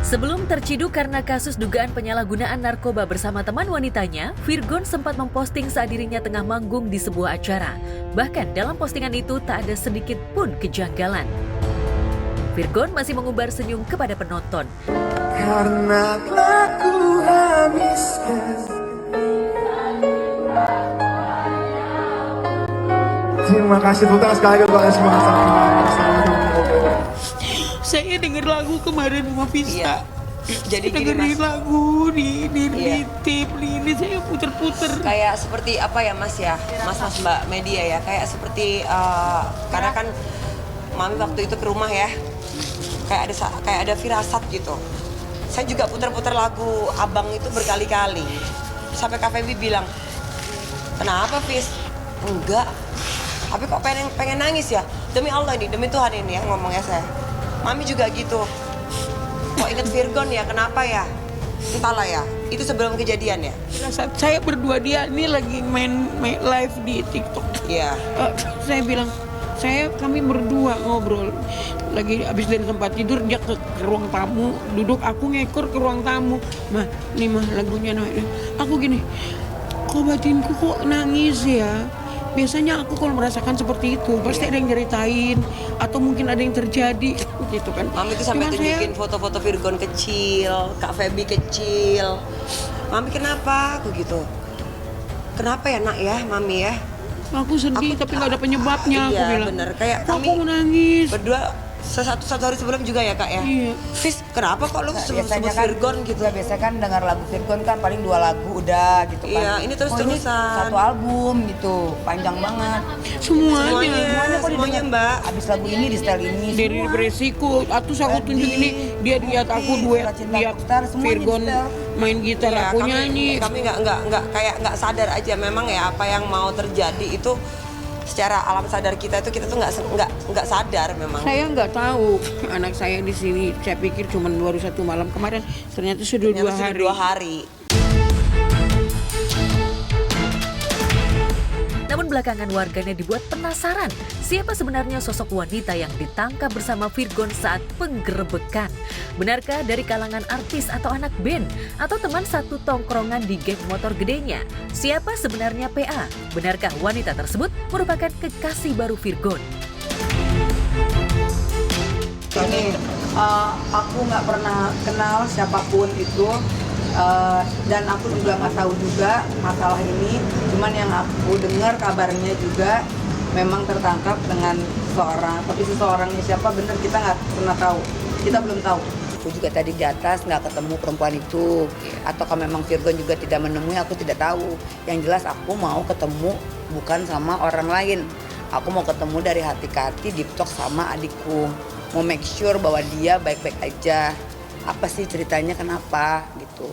Sebelum terciduk karena kasus dugaan penyalahgunaan narkoba bersama teman wanitanya, Virgon sempat memposting saat dirinya tengah manggung di sebuah acara. Bahkan dalam postingan itu tak ada sedikit pun kejanggalan. Virgon masih mengubar senyum kepada penonton. Karena telah ku habiskan. Terima kasih Sultan sekali lagi untuk semangat Saya denger lagu kemarin sama Vista. Iya. Jadi gini dengerin Mas, lagu di Iya. tip ini saya puter-puter. kayak seperti apa ya Mas ya, Mas Mbak media ya, kayak seperti karena kan Mami waktu itu ke rumah ya, kayak ada firasat gitu. Saya juga puter-puter lagu Abang itu berkali-kali, sampai Kak Feby bilang, kenapa Fis? Enggak, tapi kok pengen nangis ya? Demi Allah ini, demi Tuhan ini ya ngomongnya saya. Mami juga gitu. Kok inget Virgon ya? Kenapa ya? Entahlah ya. Itu sebelum kejadian ya? Saat saya berdua dia ini lagi main live di TikTok. Iya. Saya bilang, kami berdua ngobrol. Lagi habis dari tempat tidur dia ke ruang tamu, duduk, aku ngekor ke ruang tamu. Mah, nih mah lagunya aku gini. Kok batinku kok nangis ya? Biasanya aku kalau merasakan seperti itu pasti ada yang nyeritain atau mungkin ada yang terjadi gitu kan. Mami tuh sampai Cuman tunjukin foto-foto Virgon kecil, Kak Feby kecil. Mami kenapa? Aku gitu. Kenapa ya nak ya, Mami ya? aku sedih tapi nggak ada penyebabnya. Aku Iya bilang. bener, kayak Kok kami aku menangis. berdua satu hari sebelum juga ya Kak ya? Iya. Fis, kenapa kok lu sebut Biasanya kan Virgon gitu? ya, biasanya kan dengar lagu Virgon kan paling 2 lagu udah gitu kan. Iya, ini terus-terusan. Satu album gitu, panjang banget. Semuanya. Semuanya Mbak. Abis lagu ini di style ini. Dari semua. beresiko, terus aku tunjuk ini dia lihat aku duet, Cinta lihat Putar, semuanya Virgon di-setel. main gitar, Iya, aku nyanyi. Kami nggak sadar aja memang ya apa yang mau terjadi itu secara alam sadar kita tuh nggak sadar memang. Saya nggak tahu anak saya di sini. Saya pikir cuma baru 1 malam kemarin, ternyata sudah 2 Ternyata hari. 2 hari. Namun belakangan warganet dibuat penasaran siapa sebenarnya sosok wanita yang ditangkap bersama Virgon saat penggerebekan. Benarkah dari kalangan artis atau anak band atau teman satu tongkrongan di geng motor gedenya? Siapa sebenarnya PA? Benarkah wanita tersebut merupakan kekasih baru Virgon? Ini aku nggak pernah kenal siapapun itu. Dan aku juga nggak tahu juga masalah ini, cuman yang aku dengar kabarnya juga memang tertangkap dengan seseorang, tapi seseorangnya siapa bener kita nggak pernah tahu, kita belum tahu. Aku juga tadi di atas nggak ketemu perempuan itu, ataukah memang Virgon juga tidak menemui, aku tidak tahu. Yang jelas aku mau ketemu bukan sama orang lain, aku mau ketemu dari hati ke hati, deep talk sama adikku, mau make sure bahwa dia baik-baik aja. Apa sih ceritanya, kenapa gitu.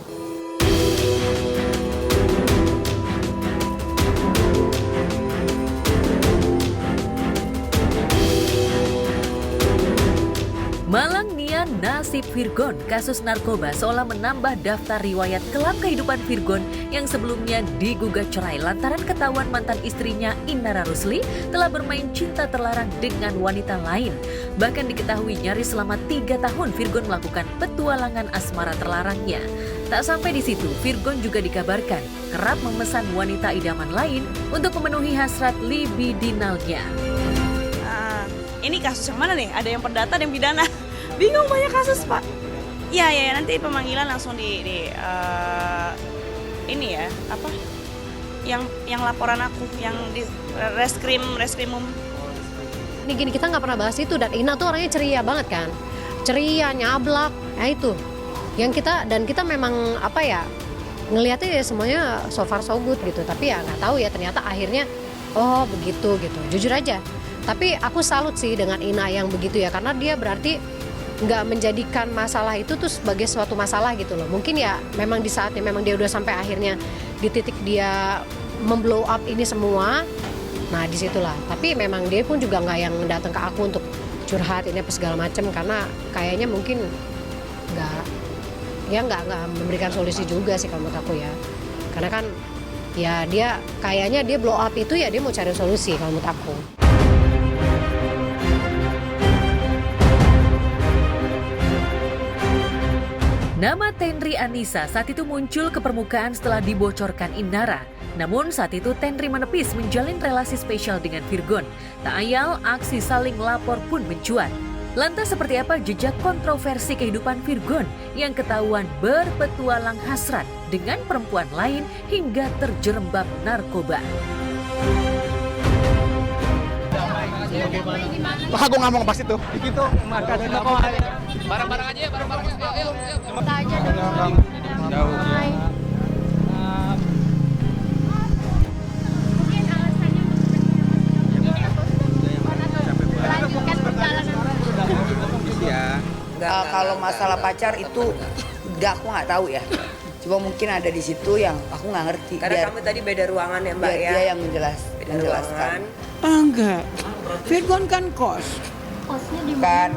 Malang Nia nasib Virgon, kasus narkoba seolah menambah daftar riwayat kelam kehidupan Virgon yang sebelumnya digugat cerai lantaran ketahuan mantan istrinya Inara Rusli telah bermain cinta terlarang dengan wanita lain. Bahkan diketahui nyaris selama 3 tahun Virgon melakukan petualangan asmara terlarangnya. Tak sampai di situ, Virgon juga dikabarkan kerap memesan wanita idaman lain untuk memenuhi hasrat libidinalnya. Ini kasus yang mana nih? Ada yang perdata, ada yang pidana. Bingung, banyak kasus Pak. Ya nanti pemanggilan langsung di ini ya apa? Yang laporan aku yang di reskrimum. Ini gini, kita nggak pernah bahas itu, dan Ina tuh orangnya ceria banget kan, ceria, nyablak, ya itu. Yang kita memang apa ya, ngelihatnya ya semuanya so far so good gitu, tapi ya nggak tahu ya ternyata akhirnya oh begitu gitu, jujur aja. Tapi aku salut sih dengan Ina yang begitu ya, karena dia berarti nggak menjadikan masalah itu tuh sebagai suatu masalah gitu loh. Mungkin ya memang di saatnya memang dia udah sampai akhirnya di titik dia memblow up ini semua. Nah disitulah. Tapi memang dia pun juga nggak yang datang ke aku untuk curhat ini apa segala macam, karena kayaknya mungkin nggak memberikan solusi juga sih kalau menurut aku ya. Karena kan ya dia kayaknya dia blow up itu ya dia mau cari solusi kalau menurut aku. Nama Tenri Anissa saat itu muncul ke permukaan setelah dibocorkan Inara. Namun saat itu Tenri menepis menjalin relasi spesial dengan Virgon. Tak ayal, aksi saling lapor pun mencuat. Lantas seperti apa jejak kontroversi kehidupan Virgon yang ketahuan berpetualang hasrat dengan perempuan lain hingga terjerembab narkoba? Wah, aku nggak mau ngebahas itu. Itu makasih barang-barang aja ya, barang-barang. Yuk. Kita aja dong. Hai. Mungkin alasannya melanjutkan perjalanan. Kalau masalah pacar itu aku nggak tahu ya. Cuma mungkin ada di situ yang aku nggak ngerti. Karena kamu tadi beda ruangan ya Mbak biar ya. dia yang Beda menjelaskan. Enggak. Virgon kan kos. Kosnya di Kan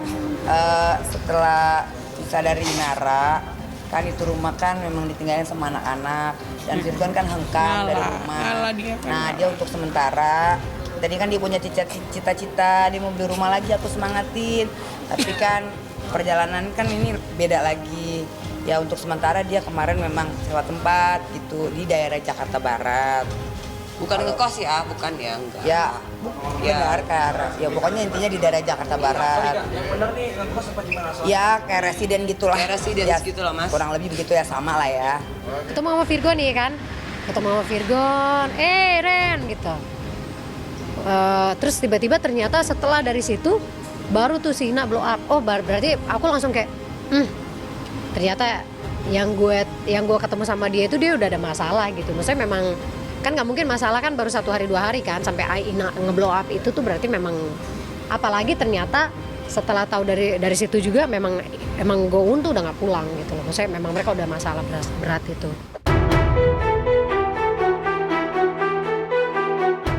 setelah bisa dari Inara kan itu rumah kan memang ditinggalin sama anak-anak dan Virgon kan hengkang dari rumah. Ngalah dia kan. Nah dia untuk sementara tadi kan dia punya cita-cita dia mau beli rumah lagi, aku semangatin, tapi kan perjalanan kan ini beda lagi ya. Untuk sementara dia kemarin memang sewa tempat gitu di daerah Jakarta Barat. Bukan ngekos ya, bukan ya enggak. Ya, benar ya pokoknya intinya di daerah Jakarta Barat. Ya kayak residen gitulah. Kayak residence gitu loh, Mas. Kurang lebih begitu ya, sama lah ya. ketemu sama Virgon nih kan, ketemu sama Virgon, Ren gitu. Terus tiba-tiba ternyata setelah dari situ baru tuh si Ina blow up. Oh berarti aku langsung kayak, ternyata yang gue ketemu sama dia itu dia udah ada masalah gitu. Maksudnya memang kan nggak mungkin masalah kan baru 1 hari 2 hari kan sampai Ina ngeblow up itu tuh berarti memang, apalagi ternyata setelah tahu dari situ juga memang Goun tuh udah nggak pulang gitu loh. Maksudnya memang mereka udah masalah berat itu.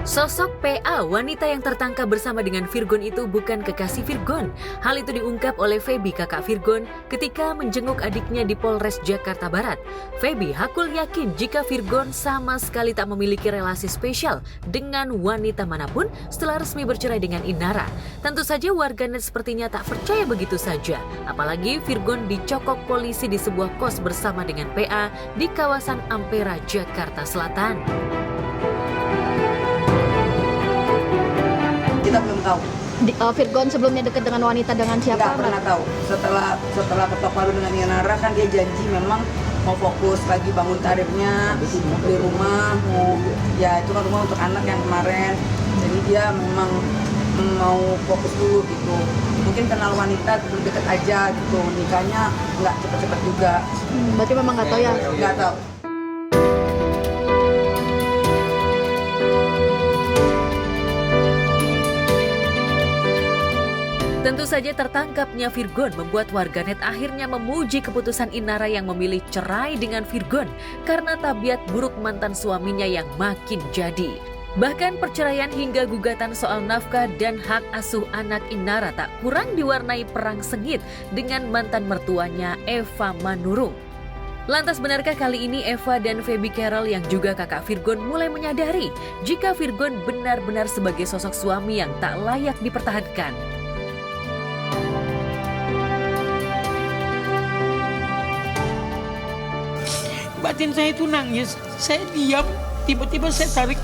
Sosok PA, wanita yang tertangkap bersama dengan Virgon itu bukan kekasih Virgon. Hal itu diungkap oleh Feby, kakak Virgon, ketika menjenguk adiknya di Polres Jakarta Barat. Feby hakul yakin jika Virgon sama sekali tak memiliki relasi spesial dengan wanita manapun setelah resmi bercerai dengan Inara. Tentu saja warganet sepertinya tak percaya begitu saja. Apalagi Virgon dicokok polisi di sebuah kos bersama dengan PA di kawasan Ampera, Jakarta Selatan. Kita belum tahu. Virgon sebelumnya dekat dengan wanita dengan siapa? Nggak pernah tahu. Setelah ketok palu dengan Inara kan dia janji memang mau fokus lagi bangun karirnya, mau beli rumah, ya itu kan rumah untuk anak yang kemarin. Jadi dia memang mau fokus dulu gitu. Mungkin kenal wanita belum deket aja gitu. Nikahnya nggak cepet-cepet juga. Berarti memang nggak tahu ya? Nggak tahu. Tentu saja tertangkapnya Virgon membuat warganet akhirnya memuji keputusan Inara yang memilih cerai dengan Virgon karena tabiat buruk mantan suaminya yang makin jadi. Bahkan perceraian hingga gugatan soal nafkah dan hak asuh anak Inara tak kurang diwarnai perang sengit dengan mantan mertuanya Eva Manurung. Lantas benarkah kali ini Eva dan Feby Carol yang juga kakak Virgon mulai menyadari jika Virgon benar-benar sebagai sosok suami yang tak layak dipertahankan? Batin saya itu nangis, saya diam, tiba-tiba saya tarik.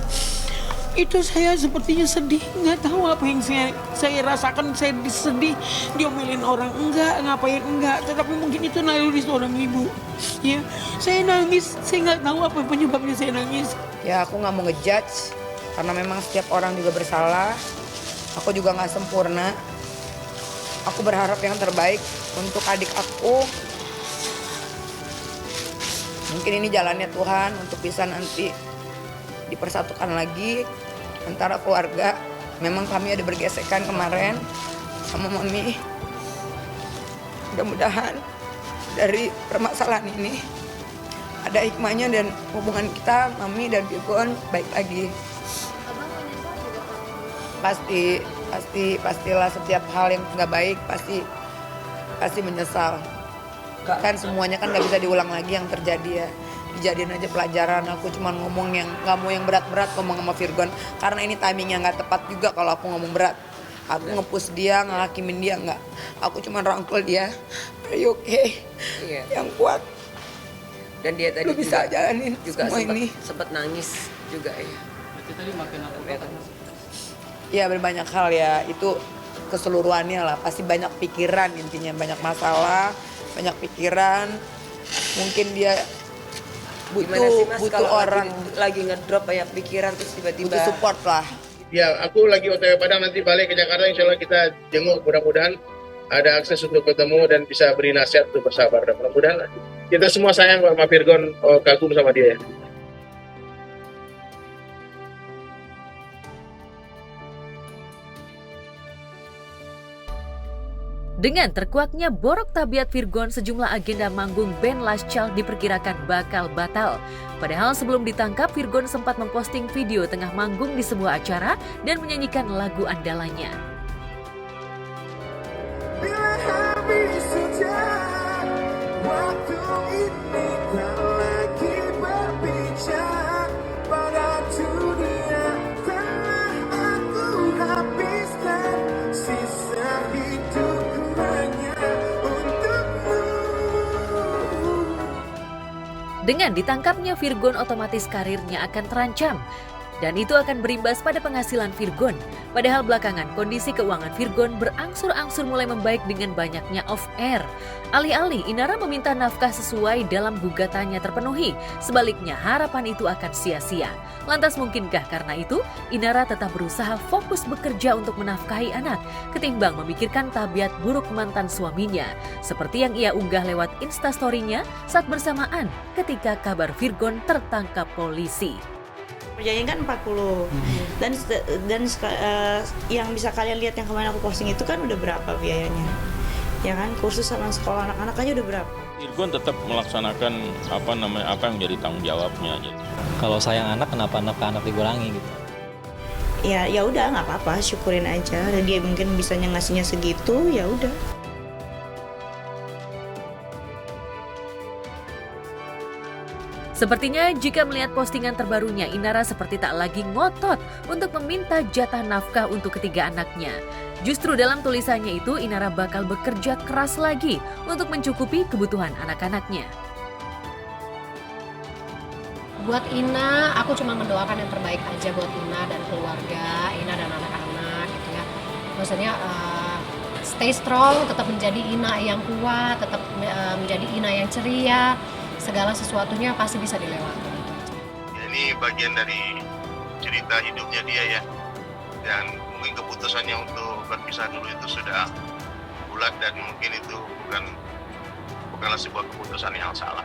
Itu saya sepertinya sedih, nggak tahu apa yang saya rasakan. Saya sedih, diomelin orang enggak, ngapain enggak, tetapi mungkin itu naluri seorang ibu. Ya, saya nangis, saya nggak tahu apa penyebabnya saya nangis. Ya aku nggak mau ngejudge karena memang setiap orang juga bersalah. Aku juga nggak sempurna. Aku berharap yang terbaik untuk adik aku. Mungkin ini jalannya Tuhan untuk bisa nanti dipersatukan lagi antara keluarga. Memang kami ada bergesekan kemarin sama Mami. Mudah-mudahan dari permasalahan ini ada hikmahnya dan hubungan kita, Mami dan Virgon, baik lagi. Pastilah setiap hal yang nggak baik pasti menyesal. Kan semuanya kan nggak bisa diulang lagi yang terjadi ya. Dijadiin aja pelajaran. Aku cuma ngomong yang nggak mau yang berat-berat ngomong sama Virgon karena ini timingnya nggak tepat juga kalau aku ngomong berat. Aku nge-push dia, ngehakimin dia nggak. Aku cuma rangkul dia. Ayo oke, Iya. yang kuat. Dan dia tadi Lu bisa jalanin juga semua ini. sempat nangis juga ya. Ya berbanyak hal ya, itu keseluruhannya lah. Pasti banyak pikiran intinya, banyak masalah, banyak pikiran. Mungkin dia Gimana sih Mas butuh kalau orang lagi ngedrop banyak pikiran terus tiba-tiba butuh support lah. Ya, aku lagi OTW Padang, nanti balik ke Jakarta, insya Allah kita jenguk, mudah-mudahan ada akses untuk ketemu dan bisa beri nasihat untuk bersabar. Dan mudah-mudahan kita semua sayang sama Virgon, kagum sama dia ya. Dengan terkuaknya borok tabiat Virgon, sejumlah agenda manggung band Last Child diperkirakan bakal batal. Padahal sebelum ditangkap, Virgon sempat memposting video tengah manggung di sebuah acara dan menyanyikan lagu andalanya. Bila habis sejak waktu ini tak lagi berbicara pada dunia, telah aku habiskan sisa hidupku hanya untukmu. Dengan ditangkapnya Virgon, otomatis karirnya akan terancam. Dan itu akan berimbas pada penghasilan Virgon. Padahal belakangan kondisi keuangan Virgon berangsur-angsur mulai membaik dengan banyaknya off-air. Alih-alih Inara meminta nafkah sesuai dalam gugatannya terpenuhi, sebaliknya harapan itu akan sia-sia. Lantas mungkinkah karena itu Inara tetap berusaha fokus bekerja untuk menafkahi anak, ketimbang memikirkan tabiat buruk mantan suaminya, seperti yang ia unggah lewat Instastory-nya saat bersamaan ketika kabar Virgon tertangkap polisi. Perjanjian kan 40 dan yang bisa kalian lihat yang kemarin aku posting itu kan udah berapa biayanya, ya kan, kursus sama sekolah anak-anak aja udah berapa. Virgon tetap melaksanakan apa yang jadi tanggung jawabnya aja. Kalau sayang anak, kenapa anak dikurangi gitu? Ya udah nggak apa-apa, syukurin aja. Dan dia mungkin bisanya ngasihnya segitu, ya udah. Sepertinya jika melihat postingan terbarunya, Inara seperti tak lagi ngotot untuk meminta jatah nafkah untuk ketiga anaknya. Justru dalam tulisannya itu, Inara bakal bekerja keras lagi untuk mencukupi kebutuhan anak-anaknya. Buat Ina, aku cuma mendoakan yang terbaik aja buat Ina dan keluarga, Ina dan anak-anak gitu ya. Maksudnya stay strong, tetap menjadi Ina yang kuat, tetap menjadi Ina yang ceria. Segala sesuatunya pasti bisa dilewati. Ya, ini bagian dari cerita hidupnya dia ya. Dan mungkin keputusannya untuk berpisah dulu itu sudah bulat dan mungkin itu bukanlah sebuah keputusan yang salah.